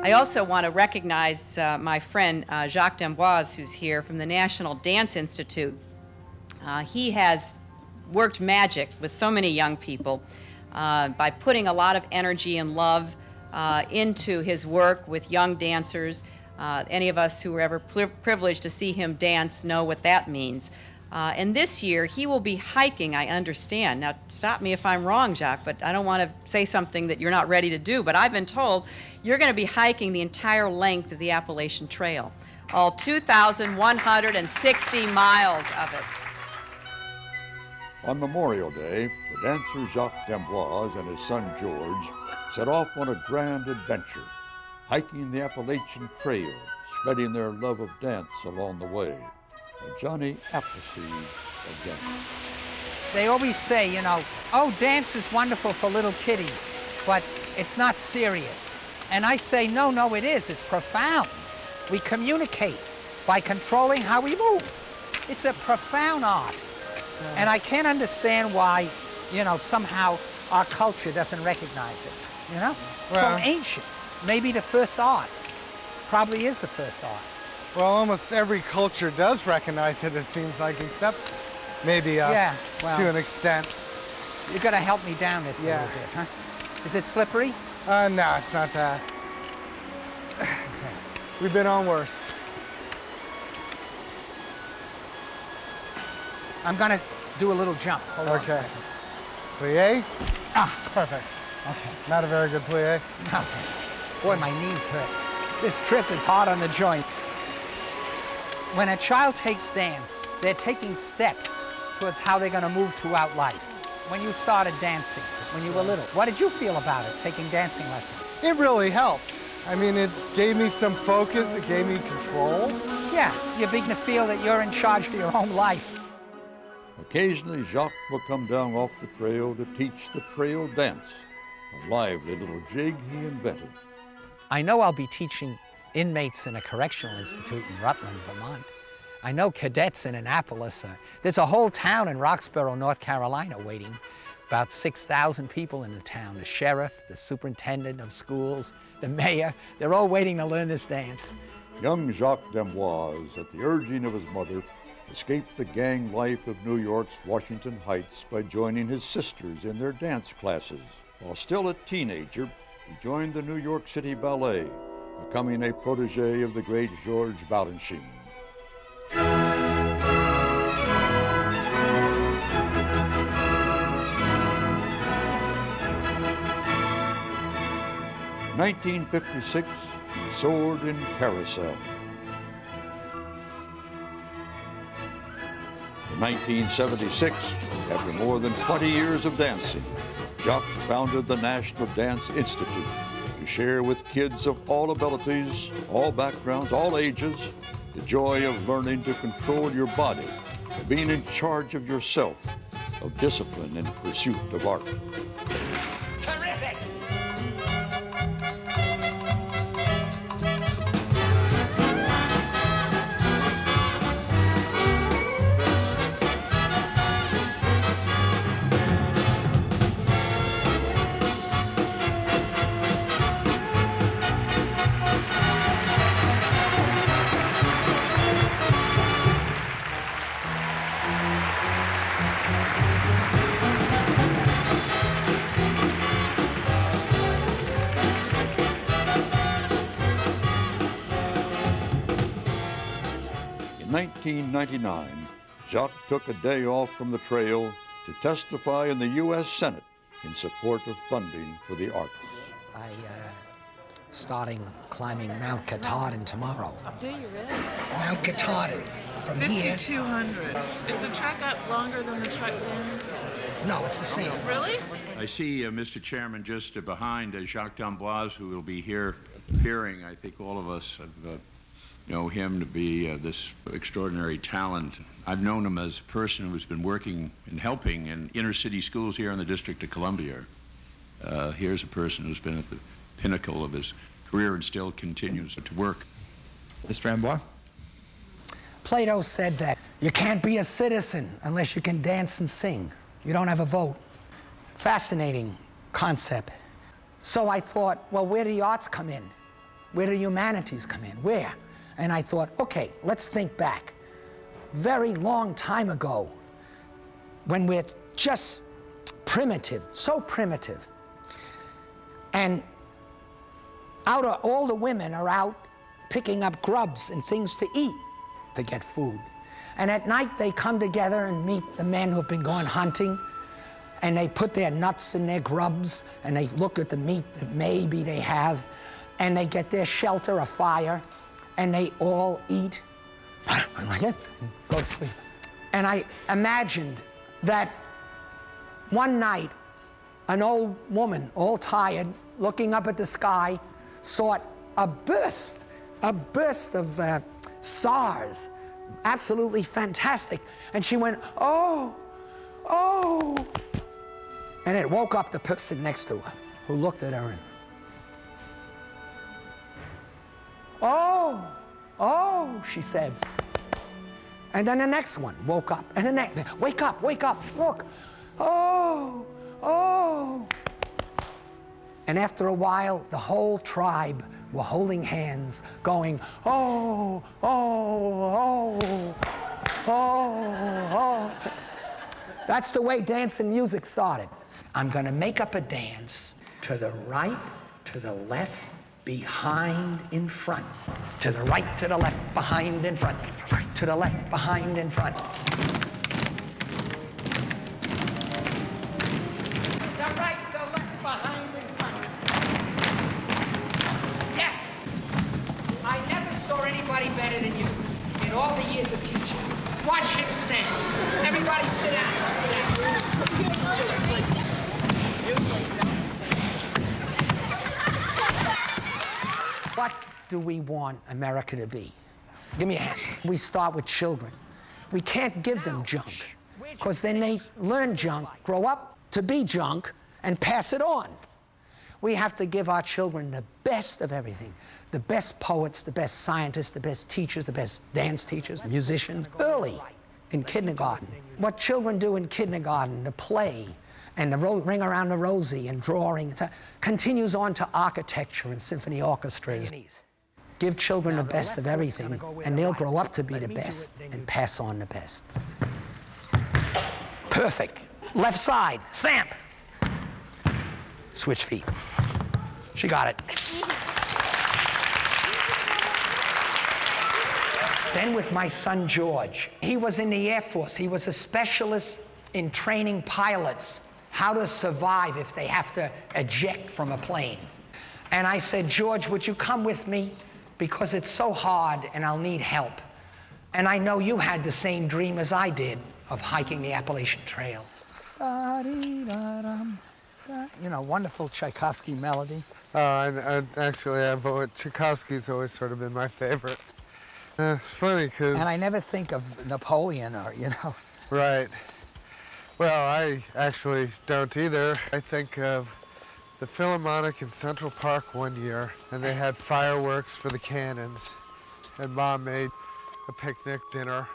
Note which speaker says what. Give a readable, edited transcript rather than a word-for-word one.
Speaker 1: I also want to recognize my friend Jacques D'Amboise, who's here from the National Dance Institute. He has worked magic with so many young people by putting a lot of energy and love into his work with young dancers. Any of us who were ever privileged to see him dance know what that means. And this year, he will be hiking, I understand. Now, stop me if I'm wrong, Jacques, but I don't want to say something that you're not ready to do. But I've been told you're going to be hiking the entire length of the Appalachian Trail, all 2,160 miles of it.
Speaker 2: On Memorial Day, the dancer Jacques D'Amboise and his son George set off on a grand adventure, hiking the Appalachian Trail, spreading their love of dance along the way. A Johnny Appleseed again.
Speaker 3: They always say, you know, oh, dance is wonderful for little kiddies, but it's not serious. And I say, no, it is. It's profound. We communicate by controlling how we move. It's a profound art. And I can't understand why, you know, somehow our culture doesn't recognize it, you know?
Speaker 4: Well,
Speaker 3: so ancient. Maybe the first art. Probably is the first art.
Speaker 4: Well, almost every culture does recognize it, it seems like, except maybe us,
Speaker 3: yeah, well,
Speaker 4: to an extent.
Speaker 3: You've got to help me down this a little bit, huh? Is it slippery?
Speaker 4: No, it's not that.
Speaker 3: Okay.
Speaker 4: We've been on worse.
Speaker 3: I'm going to do a little jump. Hold on a second.
Speaker 4: Plie?
Speaker 3: Ah,
Speaker 4: perfect.
Speaker 3: Okay.
Speaker 4: Not a very good plie.
Speaker 3: Okay. Boy, my knees hurt. This trip is hard on the joints. When a child takes dance, they're taking steps towards how they're going to move throughout life. When you started dancing, when you were little, what did you feel about it, taking dancing lessons?
Speaker 4: It really helped. I mean, it gave me some focus, it gave me control.
Speaker 3: Yeah, you begin to feel that you're in charge of your own life.
Speaker 2: Occasionally, Jacques will come down off the trail to teach the trail dance, a lively little jig he invented.
Speaker 3: I know I'll be teaching inmates in a correctional institute in Rutland, Vermont. I know cadets in Annapolis. There's a whole town in Roxborough, North Carolina waiting. About 6,000 people in the town. The sheriff, the superintendent of schools, the mayor, they're all waiting to learn this dance.
Speaker 2: Young Jacques D'Amboise, at the urging of his mother, escaped the gang life of New York's Washington Heights by joining his sisters in their dance classes. While still a teenager, he joined the New York City Ballet, becoming a protege of the great Georges Balanchine. In 1956, he soared in Carousel. In 1976, after more than 20 years of dancing, Jacques founded the National Dance Institute to share with kids of all abilities, all backgrounds, all ages, the joy of learning to control your body, of being in charge of yourself, of discipline in pursuit of art.
Speaker 3: Terrific!
Speaker 2: In 1999, Jacques took a day off from the trail to testify in the U.S. Senate in support of funding for the arts.
Speaker 3: Starting climbing Mount Katahdin tomorrow.
Speaker 5: Do you really?
Speaker 3: Mount Katahdin. From here.
Speaker 5: 5,200. Is the trek up longer than the trek down?
Speaker 3: No, it's the same.
Speaker 5: Really?
Speaker 6: I see Mr. Chairman just behind Jacques D'Amboise, who will be here appearing. I think all of us know him to be this extraordinary talent. I've known him as a person who's been working and helping in inner city schools here in the District of Columbia. Here's a person who's been at the pinnacle of his career and still continues to work.
Speaker 7: Mr. D'Amboise?
Speaker 3: Plato said that you can't be a citizen unless you can dance and sing. You don't have a vote. Fascinating concept. So I thought, well, where do the arts come in? Where do humanities come in? Where? And I thought, okay, let's think back. Very long time ago, when we're just primitive, so primitive, and all the women are out picking up grubs and things to eat to get food. And at night they come together and meet the men who've been going hunting, and they put their nuts in their grubs, and they look at the meat that maybe they have, and they get their shelter, a fire, and they all eat, go to sleep. And I imagined that one night, an old woman, all tired, looking up at the sky, saw a burst of stars, absolutely fantastic. And she went, oh, oh. And it woke up the person next to her, who looked at her and, oh, oh, she said. And then the next one woke up, and the next, wake up, look. Oh, oh. And after a while, the whole tribe were holding hands, going, oh, oh, oh, oh, oh. That's the way dance and music started. I'm gonna make up a dance to the right, to the left, behind, in front. To the right, to the left, behind, in front. To the left, behind, in front. The right, the left, behind, in front. Yes! I never saw anybody better than you in all the years of teaching. Watch him stand. Everybody sit down, sit down. What do we want America to be? Give me a hand. We start with children. We can't give them junk, because then they learn junk, grow up to be junk, and pass it on. We have to give our children the best of everything. The best poets, the best scientists, the best teachers, the best dance teachers, musicians, early in kindergarten. What children do in kindergarten, the play, and the ring around the rosy and drawing, continues on to architecture and symphony orchestras. Give children the best of everything, and they'll grow up to be the best and pass on the best. Perfect. Left side, stamp. Switch feet. She got it. Then with my son George, he was in the Air Force. He was a specialist in training pilots how to survive if they have to eject from a plane. And I said, George, would you come with me? Because it's so hard and I'll need help. And I know you had the same dream as I did of hiking the Appalachian Trail. You know, wonderful Tchaikovsky melody.
Speaker 4: Actually, Tchaikovsky's always sort of been my favorite. It's funny because...
Speaker 3: And I never think of Napoleon or, you know.
Speaker 4: Right. Well, I actually don't either. I think of the Philharmonic in Central Park one year, and they had fireworks for the cannons, and Mom made a picnic dinner.